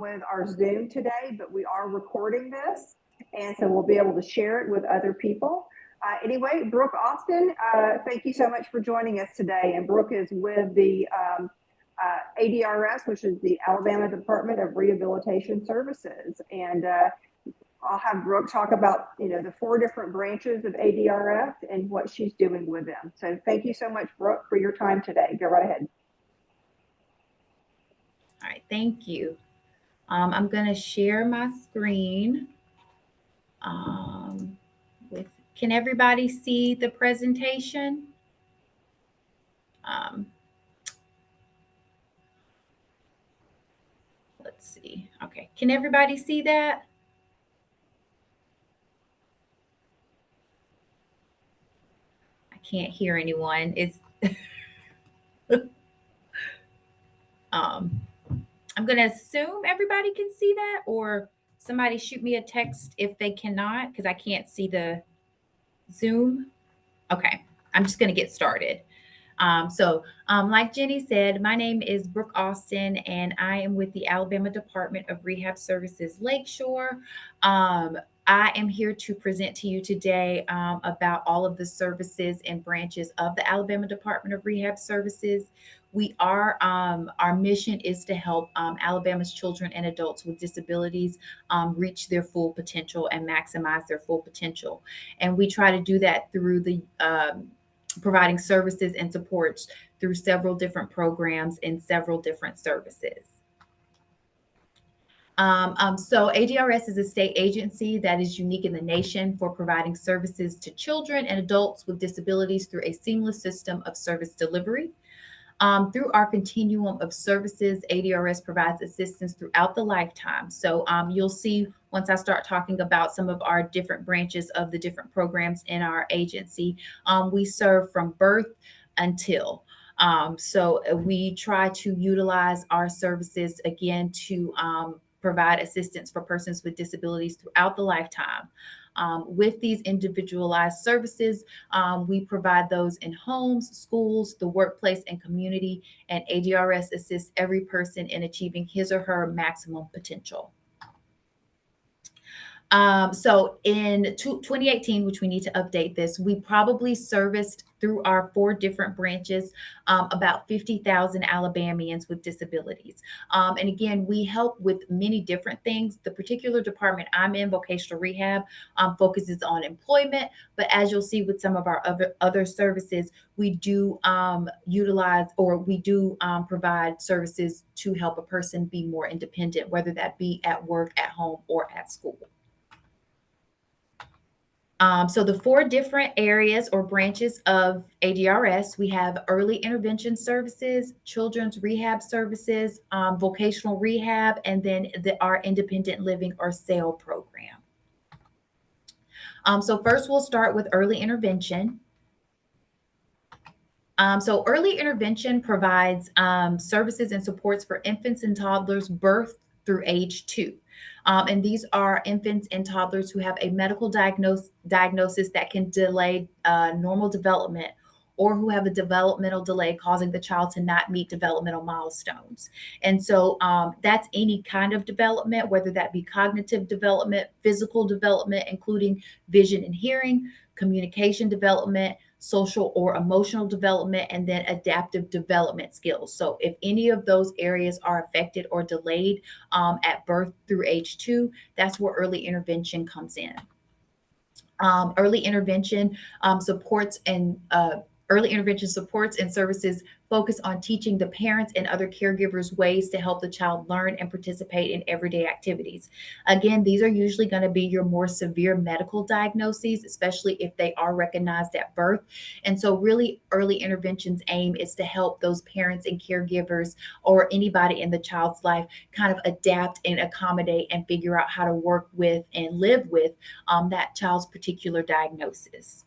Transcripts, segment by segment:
with our Zoom today, but we are recording this, and so we'll be able to share it with other people. Anyway, Brooke Austin, thank you so much for joining us today. And Brooke is with the ADRS, which is the Alabama Department of Rehabilitation Services. And I'll have Brooke talk about, the 4 different branches of ADRS and what she's doing with them. So thank you so much, Brooke, for your time today. Go right ahead. All right, thank you. I'm going to share my screen. Can everybody see the presentation? Let's see. Okay, can everybody see that? I can't hear anyone. I'm going to assume everybody can see that, or somebody shoot me a text if they cannot, because I can't see the Zoom. Okay, I'm just going to get started. Like Jenny said, my name is Brooke Austin, and I am with the Alabama Department of Rehab Services Lakeshore. I am here to present to you today about all of the services and branches of the Alabama Department of Rehab Services. Our mission is to help Alabama's children and adults with disabilities reach their full potential and maximize their full potential. And we try to do that through the providing services and supports through several different programs and several different services. So ADRS is a state agency that is unique in the nation for providing services to children and adults with disabilities through a seamless system of service delivery. Through our continuum of services, ADRS provides assistance throughout the lifetime. So you'll see once I start talking about some of our different branches of the different programs in our agency, we serve from birth until. So we try to utilize our services again to provide assistance for persons with disabilities throughout the lifetime. With these individualized services, we provide those in homes, schools, the workplace, and community, and ADRS assists every person in achieving his or her maximum potential. So in 2018, which we need to update this, we probably serviced through our 4 different branches about 50,000 Alabamians with disabilities. And again, we help with many different things. The particular department I'm in, Vocational Rehab, focuses on employment. But as you'll see with some of our other services, we do utilize, or we do provide services to help a person be more independent, whether that be at work, at home, or at school. So the 4 different areas or branches of ADRS, we have early intervention services, children's rehab services, vocational rehab, and then our independent living or SAIL program. So first we'll start with early intervention. So early intervention provides services and supports for infants and toddlers birth through age 2. And these are infants and toddlers who have a medical diagnosis that can delay normal development, or who have a developmental delay causing the child to not meet developmental milestones. And so that's any kind of development, whether that be cognitive development, physical development, including vision and hearing, communication development, social or emotional development, and then adaptive development skills. So if any of those areas are affected or delayed at birth through age 2, that's where early intervention comes in. Early intervention supports and services focus on teaching the parents and other caregivers ways to help the child learn and participate in everyday activities. Again, these are usually going to be your more severe medical diagnoses, especially if they are recognized at birth. And so really early intervention's aim is to help those parents and caregivers, or anybody in the child's life, kind of adapt and accommodate and figure out how to work with and live with that child's particular diagnosis.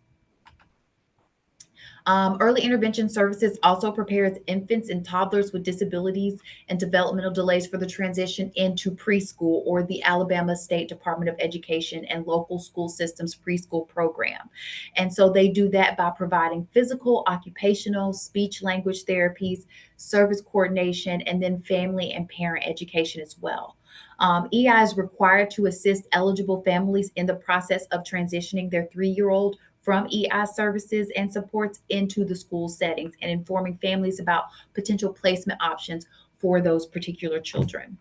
Early intervention services also prepares infants and toddlers with disabilities and developmental delays for the transition into preschool, or the Alabama State Department of Education and local school systems preschool program. And so they do that by providing physical, occupational, speech language therapies, service coordination, and then family and parent education as well. EI is required to assist eligible families in the process of transitioning their 3-year-old from EI services and supports into the school settings and informing families about potential placement options for those particular children.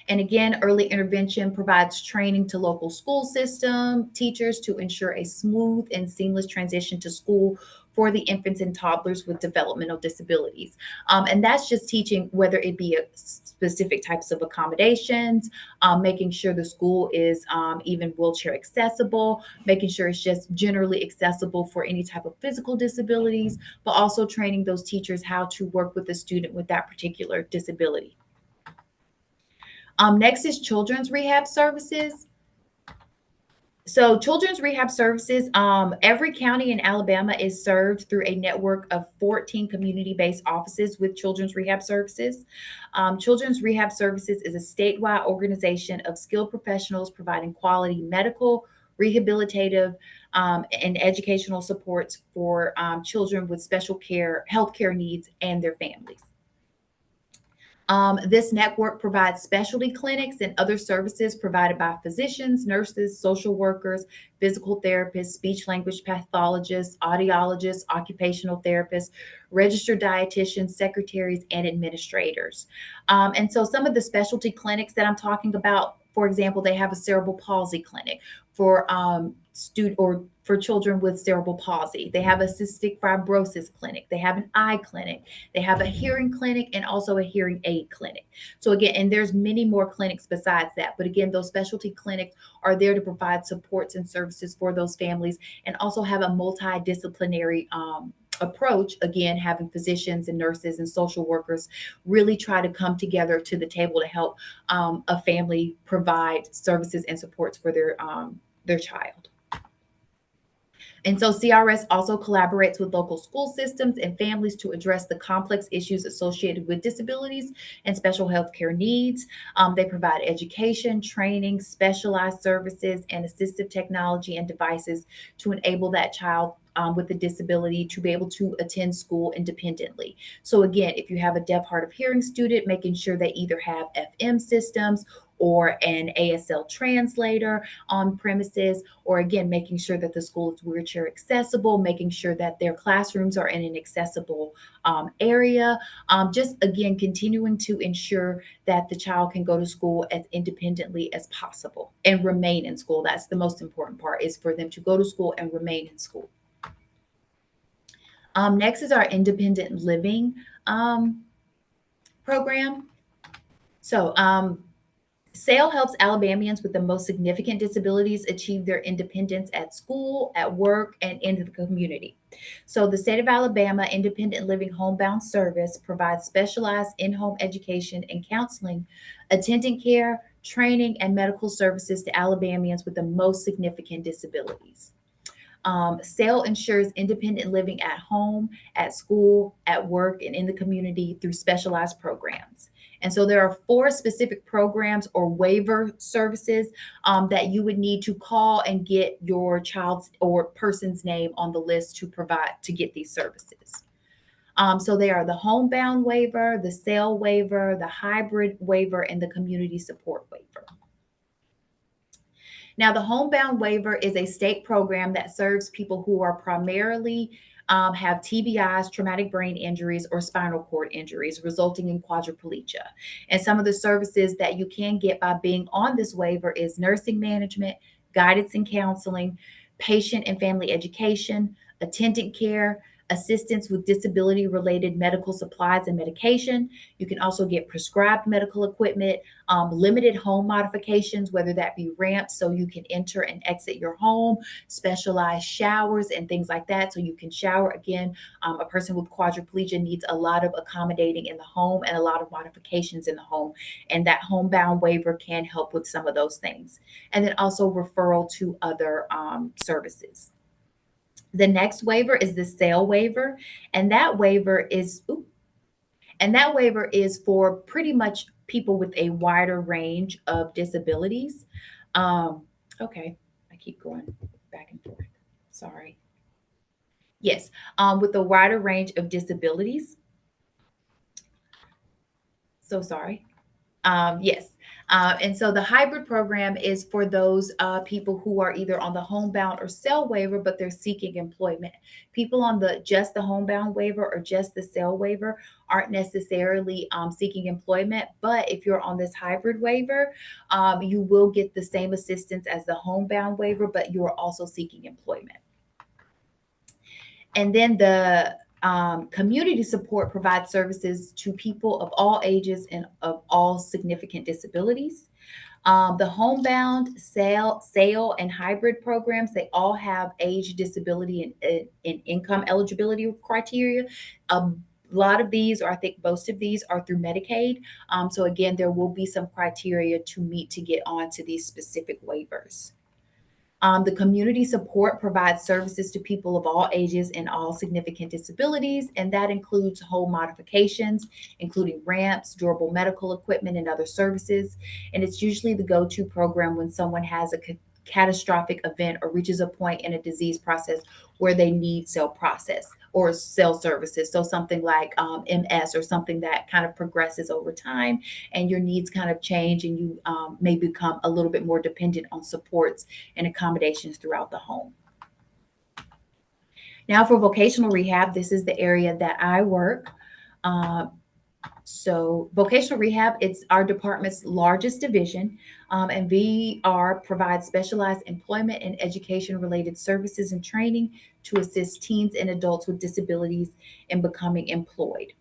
And again, early intervention provides training to local school system teachers to ensure a smooth and seamless transition to school for the infants and toddlers with developmental disabilities. And that's just teaching whether it be a specific types of accommodations, making sure the school is even wheelchair accessible, making sure it's just generally accessible for any type of physical disabilities, but also training those teachers how to work with the student with that particular disability. Next is children's rehab services. So children's rehab services, every county in Alabama is served through a network of 14 community-based offices with children's rehab services. Children's rehab services is a statewide organization of skilled professionals providing quality medical, rehabilitative, and educational supports for children with special care, healthcare needs, and their families. This network provides specialty clinics and other services provided by physicians, nurses, social workers, physical therapists, speech language pathologists, audiologists, occupational therapists, registered dietitians, secretaries, and administrators. And so some of the specialty clinics that I'm talking about, for example, they have a cerebral palsy clinic for for children with cerebral palsy. They have a cystic fibrosis clinic. They have an eye clinic. They have a hearing clinic and also a hearing aid clinic. So again, and there's many more clinics besides that. But again, those specialty clinics are there to provide supports and services for those families and also have a multidisciplinary approach, again, having physicians and nurses and social workers really try to come together to the table to help a family provide services and supports for their child. And so CRS also collaborates with local school systems and families to address the complex issues associated with disabilities and special health care needs. They provide education, training, specialized services, and assistive technology and devices to enable that child with a disability to be able to attend school independently. So again, if you have a deaf, hard of hearing student, making sure they either have FM systems or an ASL translator on premises, or again, making sure that the school is wheelchair accessible, making sure that their classrooms are in an accessible area. Just again, continuing to ensure that the child can go to school as independently as possible and remain in school. That's the most important part, is for them to go to school and remain in school. Next is our independent living program. So SAIL helps Alabamians with the most significant disabilities achieve their independence at school, at work, and in the community. So the state of Alabama Independent Living Homebound Service provides specialized in-home education and counseling, attendant care, training, and medical services to Alabamians with the most significant disabilities. SAIL ensures independent living at home, at school, at work, and in the community through specialized programs. And so there are 4 specific programs or waiver services that you would need to call and get your child's or person's name on the list to provide to get these services. So they are the homebound waiver, the SAIL waiver, the hybrid waiver, and the community support waiver. Now, the homebound waiver is a state program that serves people who are primarily have TBIs, traumatic brain injuries, or spinal cord injuries resulting in quadriplegia. And some of the services that you can get by being on this waiver is nursing management, guidance and counseling, patient and family education, attendant care, assistance with disability-related medical supplies and medication. You can also get prescribed medical equipment, limited home modifications, whether that be ramps so you can enter and exit your home, specialized showers and things like that so you can shower. Again, a person with quadriplegia needs a lot of accommodating in the home and a lot of modifications in the home. And that homebound waiver can help with some of those things. And then also referral to other services. The next waiver is the SAIL waiver, and that waiver is for pretty much people with a wider range of disabilities. Okay, I keep going back and forth. Sorry. Yes, with a wider range of disabilities. So sorry. Yes. And so the hybrid program is for those people who are either on the homebound or cell waiver, but they're seeking employment. People on just the homebound waiver or just the cell waiver aren't necessarily seeking employment. But if you're on this hybrid waiver, you will get the same assistance as the homebound waiver, but you are also seeking employment. And then the community support provides services to people of all ages and of all significant disabilities. The homebound, sale, and hybrid programs, they all have age, disability, and income eligibility criteria. A lot of these, or I think most of these, are through Medicaid. So again, there will be some criteria to meet to get onto these specific waivers. The community support provides services to people of all ages and all significant disabilities, and that includes home modifications, including ramps, durable medical equipment, and other services. And it's usually the go-to program when someone has a catastrophic event or reaches a point in a disease process where they need cell process or cell services. So something like MS, or something that kind of progresses over time and your needs kind of change, and you may become a little bit more dependent on supports and accommodations throughout the home. Now for vocational rehab, this is the area that I work. So vocational rehab, it's our department's largest division, and VR provides specialized employment and education related services and training to assist teens and adults with disabilities in becoming employed.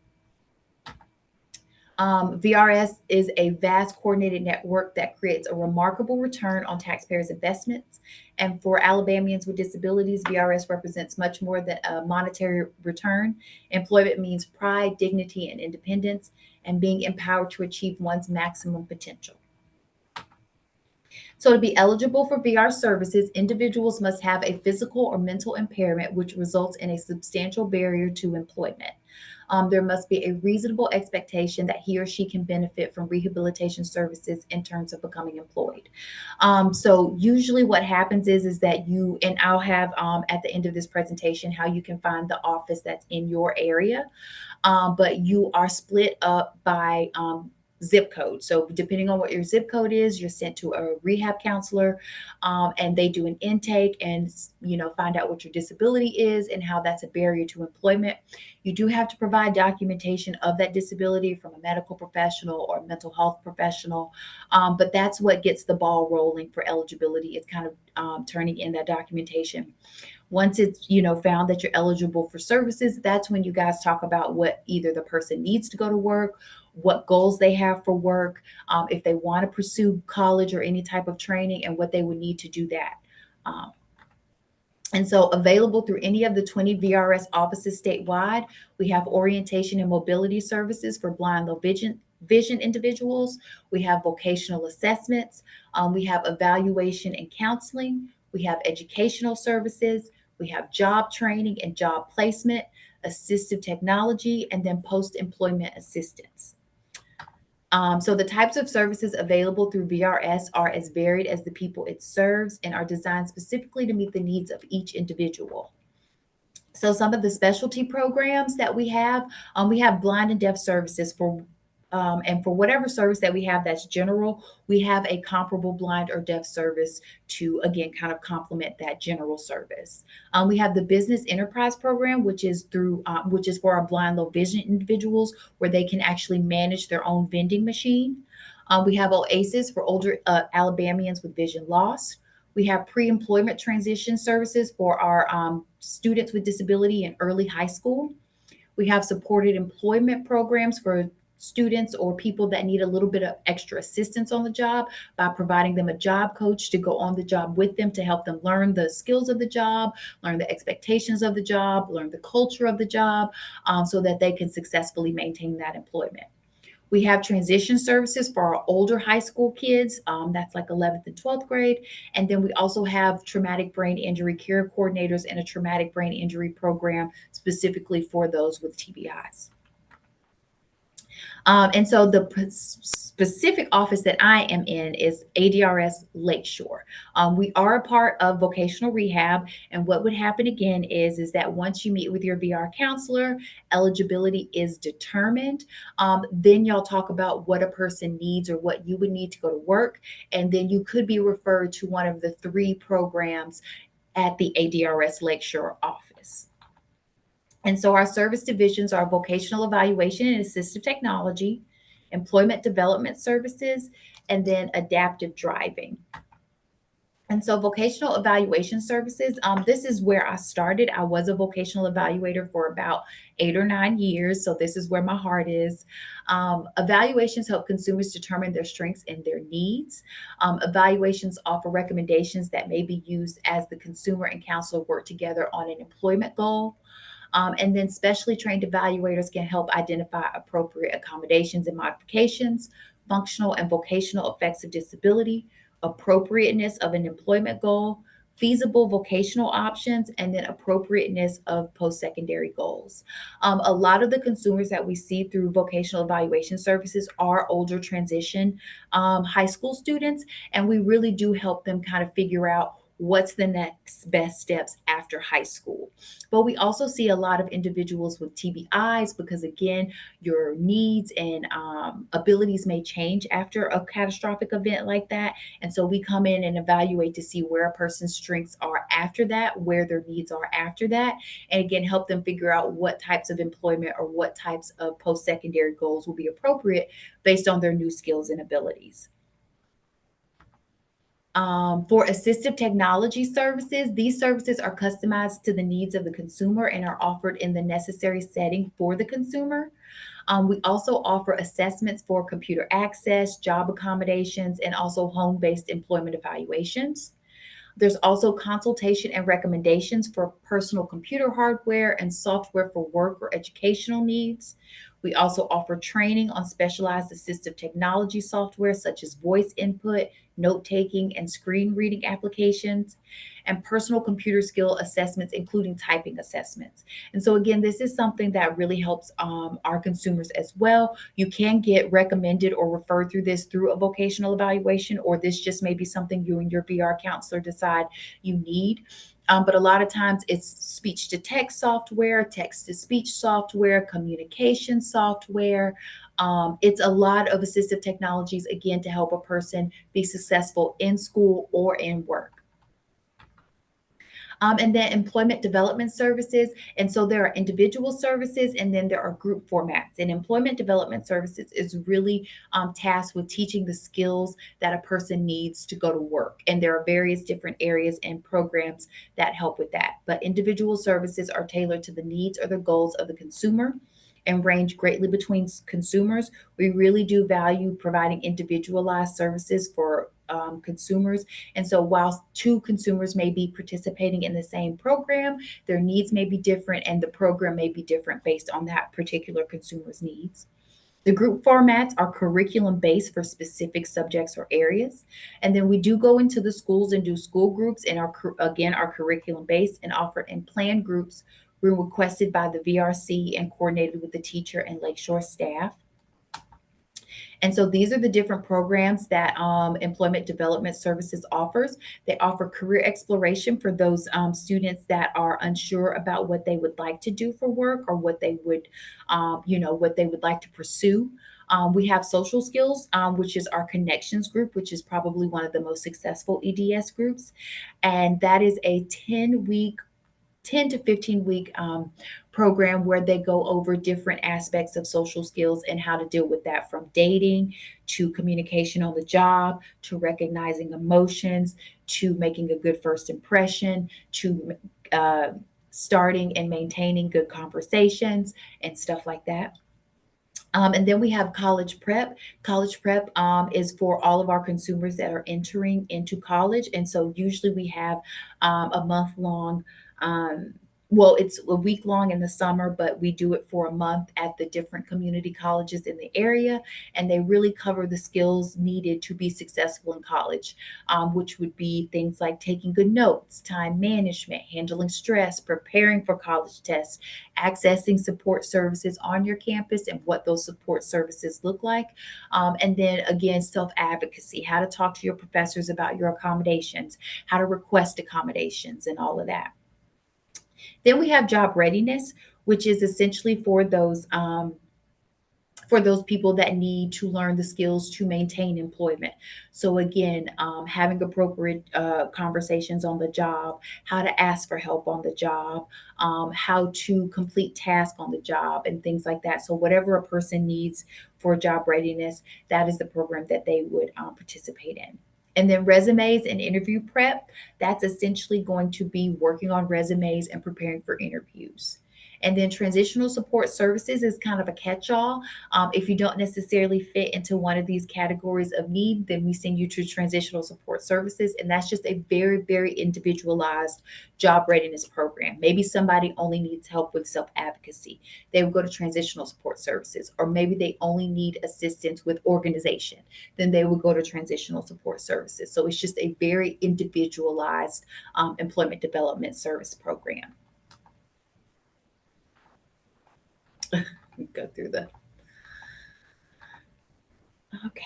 VRS is a vast coordinated network that creates a remarkable return on taxpayers' investments. And for Alabamians with disabilities, VRS represents much more than a monetary return. Employment means pride, dignity, and independence, and being empowered to achieve one's maximum potential. So to be eligible for VR services, individuals must have a physical or mental impairment, which results in a substantial barrier to employment. There must be a reasonable expectation that he or she can benefit from rehabilitation services in terms of becoming employed. So usually what happens is that you, and I'll have at the end of this presentation how you can find the office that's in your area, but you are split up by zip code. So depending on what your zip code is, you're sent to a rehab counselor, and they do an intake and find out what your disability is and how that's a barrier to employment. You do have to provide documentation of that disability from a medical professional or a mental health professional, but that's what gets the ball rolling for eligibility. It's kind of turning in that documentation. Once it's found that you're eligible for services, that's when you guys talk about what either the person needs to go to work, what goals they have for work, if they want to pursue college or any type of training, and what they would need to do that. And so available through any of the 20 VRS offices statewide, we have orientation and mobility services for blind, low vision individuals. We have vocational assessments. We have evaluation and counseling. We have educational services. We have job training and job placement, assistive technology, and then post-employment assistance. So the types of services available through VRS are as varied as the people it serves and are designed specifically to meet the needs of each individual. So some of the specialty programs that we have blind and deaf services and for whatever service that we have that's general, we have a comparable blind or deaf service to, again, kind of complement that general service. We have the business enterprise program, which is for our blind, low vision individuals, where they can actually manage their own vending machine. We have OASIS for older Alabamians with vision loss. We have pre-employment transition services for our students with disability in early high school. We have supported employment programs for students or people that need a little bit of extra assistance on the job by providing them a job coach to go on the job with them to help them learn the skills of the job, learn the expectations of the job, learn the culture of the job, so that they can successfully maintain that employment. We have transition services for our older high school kids. That's like 11th and 12th grade. And then we also have traumatic brain injury care coordinators and a traumatic brain injury program specifically for those with TBIs. And so the specific office that I am in is ADRS Lakeshore. We are a part of Vocational Rehab, and what would happen again is that once you meet with your VR counselor, eligibility is determined. Then y'all talk about what a person needs or what you would need to go to work, and then you could be referred to one of the 3 programs at the ADRS Lakeshore office. And so our service divisions are vocational evaluation and assistive technology, employment development services, and then adaptive driving. And so vocational evaluation services, this is where I started. I was a vocational evaluator for about 8 or 9 years. So this is where my heart is. Evaluations help consumers determine their strengths and their needs. Evaluations offer recommendations that may be used as the consumer and counselor work together on an employment goal. And then specially trained evaluators can help identify appropriate accommodations and modifications, functional and vocational effects of disability, appropriateness of an employment goal, feasible vocational options, and then appropriateness of post-secondary goals. A lot of the consumers that we see through vocational evaluation services are older transition high school students, and we really do help them kind of figure out what's the next best steps after high school. But we also see a lot of individuals with TBIs because, again, your needs and abilities may change after a catastrophic event like that. And so we come in and evaluate to see where a person's strengths are after that, where their needs are after that, and again, help them figure out what types of employment or what types of post secondary goals will be appropriate based on their new skills and abilities. For assistive technology services, these services are customized to the needs of the consumer and are offered in the necessary setting for the consumer. We also offer assessments for computer access, job accommodations, and also home based employment evaluations. There's also consultation and recommendations for personal computer hardware and software for work or educational needs. We also offer training on specialized assistive technology software such as voice input, note taking, and screen reading applications, and personal computer skill assessments, including typing assessments. And so, again, this is something that really helps our consumers as well. You can get recommended or referred through this through a vocational evaluation, or this just may be something you and your VR counselor decide you need. But a lot of times it's speech to text software, text to speech software, communication software. It's a lot of assistive technologies, again, to help a person be successful in school or in work. And then employment development services. And so there are individual services and then there are group formats. And employment development services is really tasked with teaching the skills that a person needs to go to work. And there are various different areas and programs that help with that. But individual services are tailored to the needs or the goals of the consumer and range greatly between consumers. We really do value providing individualized services for consumers. And so, while 2 consumers may be participating in the same program, their needs may be different and the program may be different based on that particular consumer's needs. The group formats are curriculum based for specific subjects or areas. And then we do go into the schools and do school groups and our curriculum based and offered in planned groups were requested by the VRC and coordinated with the teacher and Lakeshore staff. And so these are the different programs that Employment Development Services offers. They offer career exploration for those students that are unsure about what they would like to do for work or what they would, what they would like to pursue. We have social skills, which is our connections group, which is probably one of the most successful EDS groups. And that is a 10 to 15 week program where they go over different aspects of social skills and how to deal with that, from dating to communication on the job to recognizing emotions to making a good first impression to starting and maintaining good conversations and stuff like that. And then we have college prep. College prep is for all of our consumers that are entering into college. And so usually we have a month long well, it's a week long in the summer, but we do it for a month at the different community colleges in the area. And they really cover the skills needed to be successful in college, which would be things like taking good notes, time management, handling stress, preparing for college tests, accessing support services on your campus and what those support services look like. And then again, self advocacy, how to talk to your professors about your accommodations, how to request accommodations, and all of that. Then we have job readiness, which is essentially for those people that need to learn the skills to maintain employment. So again, having appropriate conversations on the job, how to ask for help on the job, how to complete tasks on the job, and things like that. So whatever a person needs for job readiness, that is the program that they would participate in. And then resumes and interview prep, that's essentially going to be working on resumes and preparing for interviews. And then transitional support services is kind of a catch all. If you don't necessarily fit into one of these categories of need, then we send you to transitional support services. And that's just a very, very individualized job readiness program. Maybe somebody only needs help with self advocacy. They would go to transitional support services. Or maybe they only need assistance with organization. Then they would go to transitional support services. So it's just a very individualized employment development service program. Go through the okay.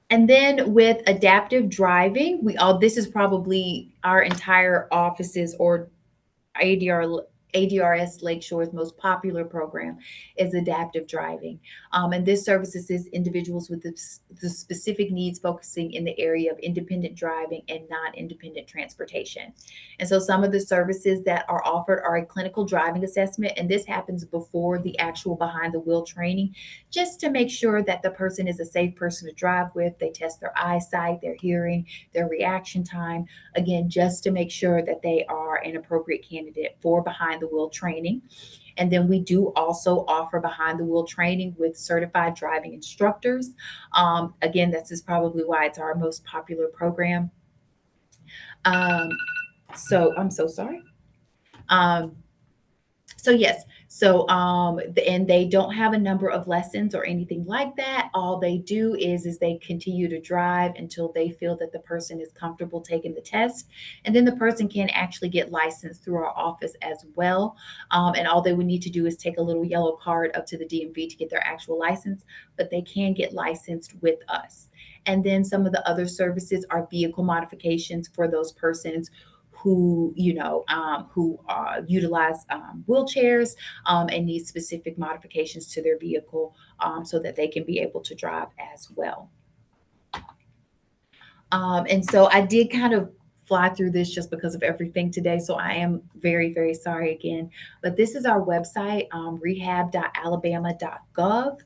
And then with adaptive driving, we all this is probably our entire offices or ADR, ADRS Lakeshore's most popular program is adaptive driving. And this services individuals with the specific needs focusing in the area of independent driving and non-independent transportation. And so some of the services that are offered are a clinical driving assessment, and this happens before the actual behind the wheel training, just to make sure that the person is a safe person to drive with. They test their eyesight, their hearing, their reaction time, again, just to make sure that they are an appropriate candidate for behind the wheel training. And then we do also offer behind the wheel training with certified driving instructors. Again, this is probably why it's our most popular program. So I'm so sorry. Um, so yes, and they don't have a number of lessons or anything like that. All they do is they continue to drive until they feel that the person is comfortable taking the test, and then the person can actually get licensed through our office as well. And all they would need to do is take a little yellow card up to the DMV to get their actual license, but they can get licensed with us. And then some of the other services are vehicle modifications for those persons who utilize wheelchairs and need specific modifications to their vehicle so that they can be able to drive as well. And so I did kind of fly through this just because of everything today. So I am very, very sorry again. But this is our website, rehab.alabama.gov.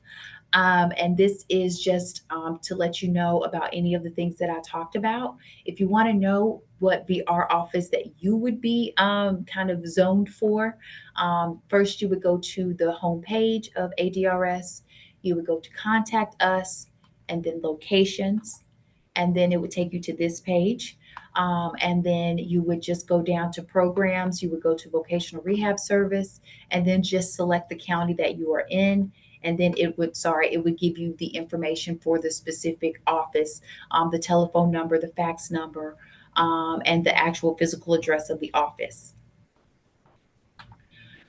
And this is just to let you know about any of the things that I talked about. If you want to know what VR office that you would be kind of zoned for, first you would go to the homepage of ADRS. You would go to contact us and then locations. And then it would take you to this page. And then you would just go down to programs. You would go to vocational rehab service and then just select the county that you are in, and then it would give you the information for the specific office, the telephone number, the fax number, and the actual physical address of the office.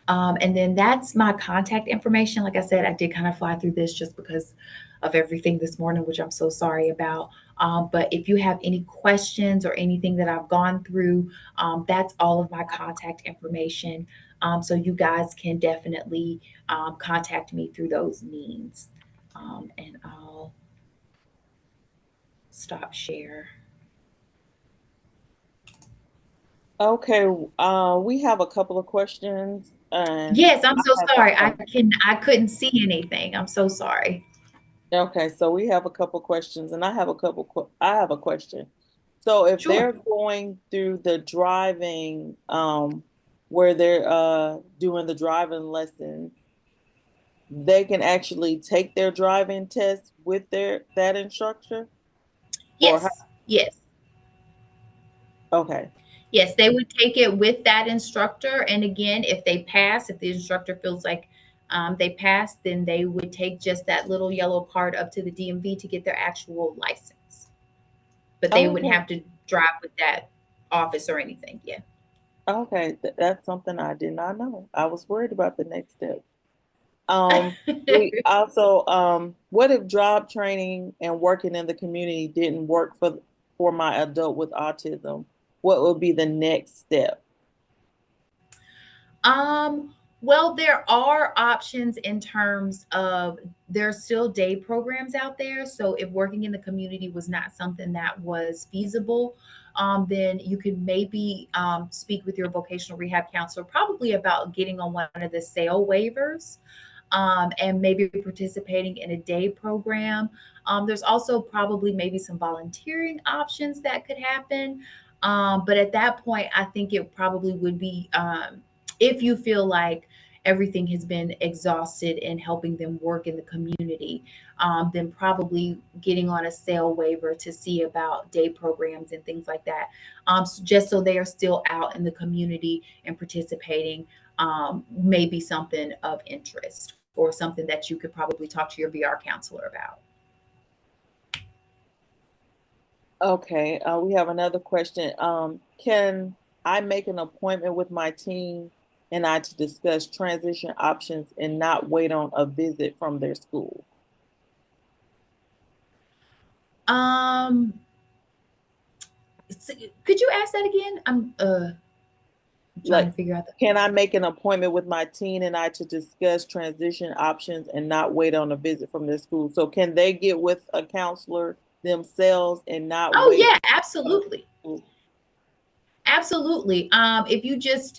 And then that's my contact information. Like I said, I did kind of fly through this just because of everything this morning, which I'm so sorry about. But if you have any questions or anything that I've gone through, that's all of my contact information. So you guys can definitely contact me through those means. And I'll stop share. Okay, we have a couple of questions. Yes, I'm so sorry. I couldn't see anything. I'm so sorry. Okay, so we have a couple questions, and I have a question. So if Sure. they're going through the driving, where they're doing the driving lesson, they can actually take their driving test with that instructor? Or Yes. Yes. okay. Yes, they would take it with that instructor. And again, if they pass, if the instructor feels like they passed, then they would take just that little yellow card up to the DMV to get their actual license. But they wouldn't Okay. have to drive with that office or anything. Yeah. Okay, that's something I did not know. I was worried about the next step. We also, what if job training and working in the community didn't work for my adult with autism? What would be the next step? Well, there are options in terms of there's still day programs out there. So if working in the community was not something that was feasible, then you could maybe speak with your vocational rehab counselor probably about getting on one of the sale waivers and maybe participating in a day program. There's also probably maybe some volunteering options that could happen. But at that point, I think it probably would be if you feel like everything has been exhausted in helping them work in the community, then probably getting on a sale waiver to see about day programs and things like that, just so they are still out in the community and participating, may be something of interest or something that you could probably talk to your VR counselor about. Okay, we have another question. Can I make an appointment with my team and I to discuss transition options and not wait on a visit from their school? Um, could you ask that again? I'm trying Like, to figure out the can I make an appointment with my teen and I to discuss transition options and not wait on a visit from their school? So can they get with a counselor themselves and not Oh wait? yeah, absolutely. Absolutely. If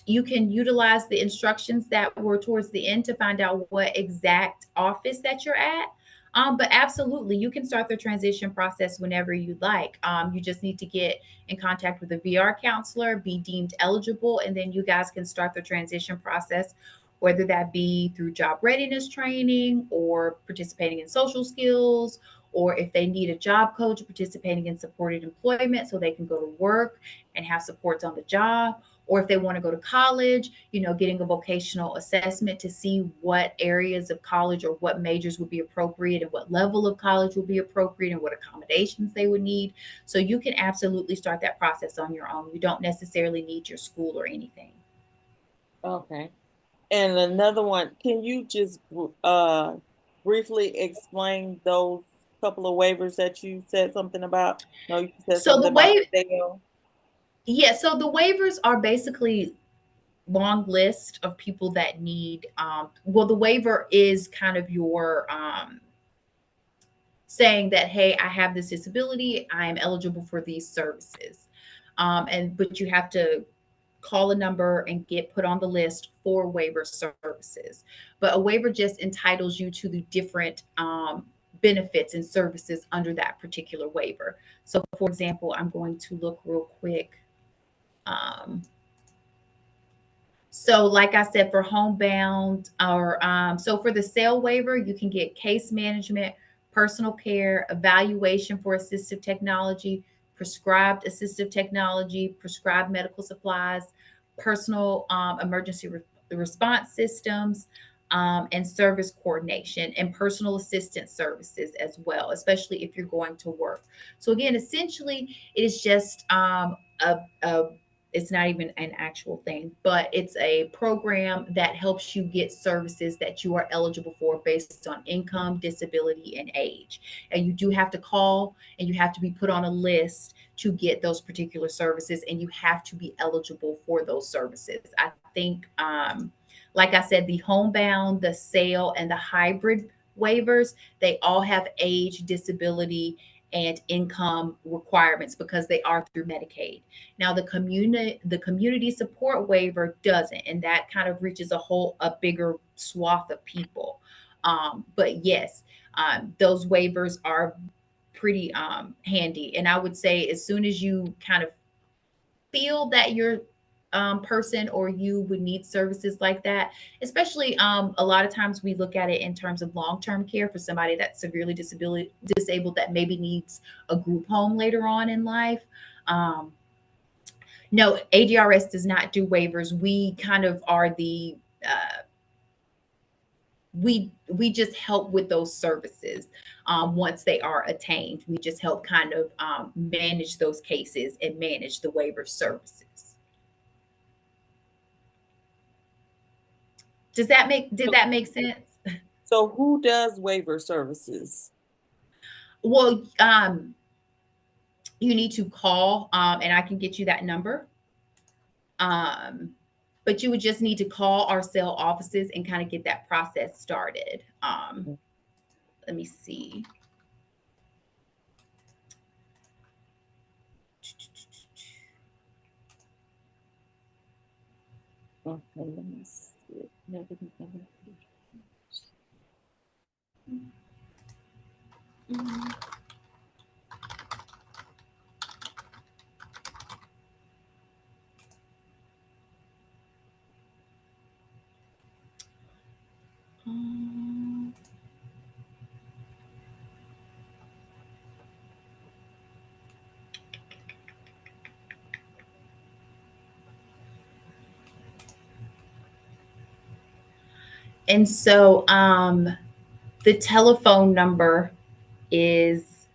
you can utilize the instructions that were towards the end to find out what exact office that you're at. But absolutely, you can start the transition process whenever you'd like. You just need to get in contact with a VR counselor, be deemed eligible, and then you guys can start the transition process, whether that be through job readiness training or participating in social skills, or if they need a job coach, participating in supported employment so they can go to work and have supports on the job, or if they want to go to college, getting a vocational assessment to see what areas of college or what majors would be appropriate and what level of college would be appropriate and what accommodations they would need. So you can absolutely start that process on your own. You don't necessarily need your school or anything. Okay. And another one, can you just briefly explain those couple of waivers that you said something about? No, you said So something the about way, sale. yeah, so the waivers are basically long list of people that need well, the waiver is kind of your saying that, hey, I have this disability, I am eligible for these services. But you have to call a number and get put on the list for waiver services. But a waiver just entitles you to the different benefits and services under that particular waiver. So, for example, I'm going to look real quick. So, like I said, for homebound, or so for the sale waiver, you can get case management, personal care, evaluation for assistive technology, prescribed assistive technology, prescribed medical supplies, personal emergency response systems, and service coordination and personal assistance services as well, especially if you're going to work. So, again, essentially, it is just a it's not even an actual thing, but it's a program that helps you get services that you are eligible for based on income, disability, and age. And you do have to call and you have to be put on a list to get those particular services, and you have to be eligible for those services. I think, like I said, the homebound, the sale, and the hybrid waivers, they all have age, disability, and income requirements because they are through Medicaid. Now the community support waiver doesn't, and that kind of reaches a bigger swath of people. But yes, those waivers are pretty handy. And I would say as soon as you kind of feel that your person or you would need services like that, especially a lot of times we look at it in terms of long-term care for somebody that's severely disabled that maybe needs a group home later on in life. Um, No, ADRS does not do waivers. We kind of are the we just help with those services once they are attained. We just help kind of manage those cases and manage the waiver services. Did that make sense? So who does waiver services? Well, you need to call, and I can get you that number. But you would just need to call our cell offices and kind of get that process started. Let me see. Okay, let me see. And so the telephone number is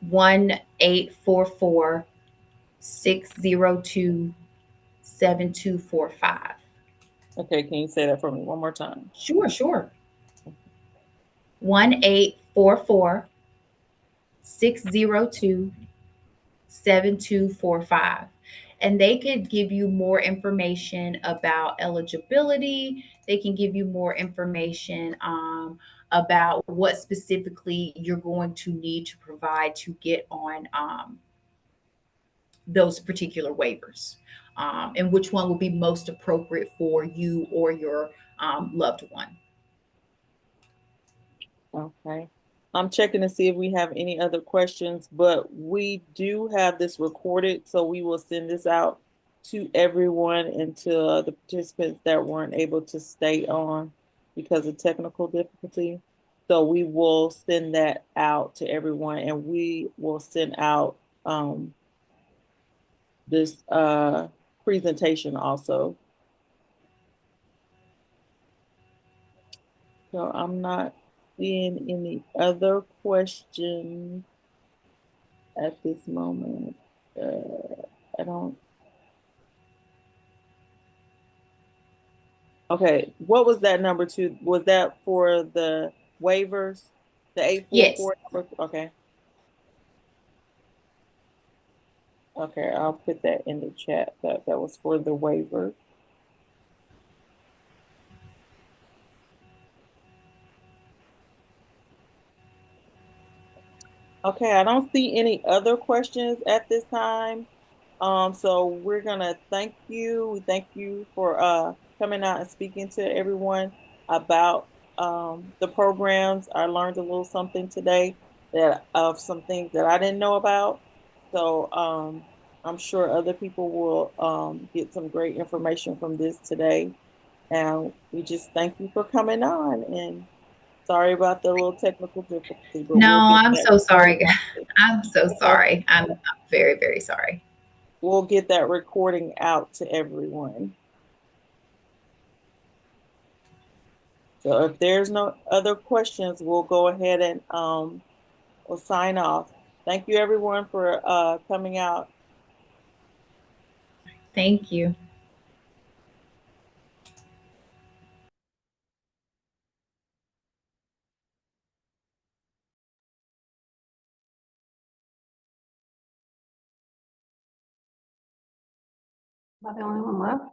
1-844-602-7245. Okay, can you say that for me one more time? Sure. 1-844-602-7245. And they could give you more information about eligibility. They can give you more information about what specifically you're going to need to provide to get on those particular waivers, and which one will be most appropriate for you or your loved one. Okay. I'm checking to see if we have any other questions, but we do have this recorded, so we will send this out to everyone and to the participants that weren't able to stay on because of technical difficulty. So we will send that out to everyone, and we will send out this presentation also. So I'm not seeing any other questions at this moment. I don't. Okay, what was that number two? Was that for the waivers? The Yes. 844 number? Okay. Okay, I'll put that in the chat. That was for the waiver. Okay, I don't see any other questions at this time. So we're gonna thank you. We thank you for coming out and speaking to everyone about the programs. I learned a little something today that of some things that I didn't know about. So I'm sure other people will get some great information from this today. And we just thank you for coming on, and sorry about the little technical difficulty, but No, we'll get I'm that so sorry. recording. I'm so sorry. I'm very, very sorry. We'll get that recording out to everyone. So if there's no other questions, we'll go ahead and we'll sign off. Thank you everyone for coming out. Thank you. Am I the only one left?